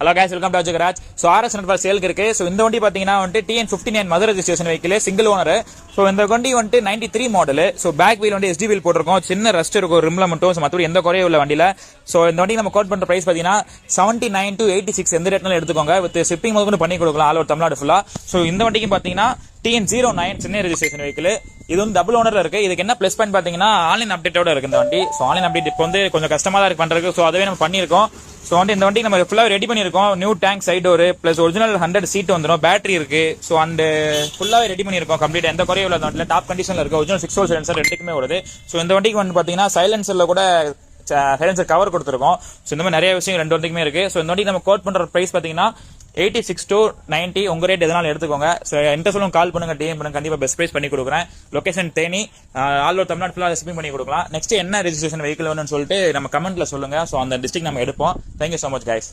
Hello guys, welcome to Ajay garage. So RS 100 சேலுக்கு இருக்கு. So இந்த வண்டி பார்த்தீங்கன்னா வந்துட்டு TN59 mother registration vehicle, single owner. So இந்த வண்டி வந்துட்டு 93 மாடல். ஸோ பேக் வீல் வந்து SD வீல் போட்டிருக்கோம், சின்ன ரஸ்ட் இருக்கும் ரிம்ல மட்டும். ஸோ மற்றபடி எந்த குறையும் உள்ள வண்டியில. ஸோ இந்த வண்டி நம்ம கோட் பண்ற பிரைஸ் பார்த்தீங்கன்னா 79 to 86 எந்த ரேட்னாலும் எடுத்துக்கோங்க. வித் ஷிப்பிங் முதல்ல பண்ணி கொடுக்கலாம் ஆல் ஓவர் தமிழ்நாடு ஃபுல்லா. ஸோ இந்த வண்டிக்கு பார்த்தீங்கன்னா TN09 சின்ன ரெஜிஸ்ட்ரேஷன் வெஹிக்கிள். இது வந்து டபுள் ஓனர்ல இருக்கு. இதுக்கு என்ன பிளஸ் பாயிண்ட் பாத்தீங்கன்னா ஆன்லைன் அப்டேட்டோட இருக்கு இந்த வண்டி. ஸோ ஆன்லைன் அப்டேட் இப்போ வந்து கொஞ்சம் கஷ்டமா தான் இருக்கு பண்றதுக்கு. ஸோ அதுவே நம்ம பண்ணிருக்கோம். ஸோ வந்து இந்த வண்டி நம்ம ஃபுல்லாக ரெடி பண்ணியிருக்கோம். New tank side door plus original 100 seat வந்துடும், பேட்டரி இருக்கு. ஸோ அண்ட் ஃபுல்லாவே ரெடி பண்ணியிருக்கோம் கம்ப்ளீட். எந்த குறையும் இல்லை வண்டியில், டாப் கண்டிஷன்ல இருக்கு. ஒரிஜினல் 6 ஹோல் சைலன்சர் ரெண்டுக்குமே வருது. ஸோ இந்த வண்டிக்கு வந்து பாத்தீங்கன்னா சைலன்சர்ல கூட சைலன்சர் கவர் கொடுத்துருக்கோம். ஸோ இந்த மாதிரி நிறைய விஷயம் ரெண்டு வண்டிக்குமே இருக்கு. ஸோ இந்த வண்டிக்கு நம்ம கோட் பண்ற பிரைஸ் பாத்தீங்கன்னா 86 to 90. உங்க ரேட் எதனால எடுத்துக்கோங்க. ஸோ எந்த சொல்லும் கால் பண்ணுங்க, டிஎம் பண்ணுங்க, கண்டிப்பா பெஸ்ட் பிரைஸ் பண்ணி கொடுக்குறேன். Location Theni, all over Tamil Nadu ஃபுல்லா ஷிப்பிங் பண்ணி கொடுக்கலாம். நெக்ஸ்ட் என்ன ரெஜிஸ்ட்ரேஷன் வெஹிக்கிள் வேணும்னு சொல்லிட்டு நம்ம கமெண்ட்ல சொல்லுங்க. ஸோ அந்த டிஸ்ட்ரிக்ட் நம்ம எடுப்போம். Thank you so much guys.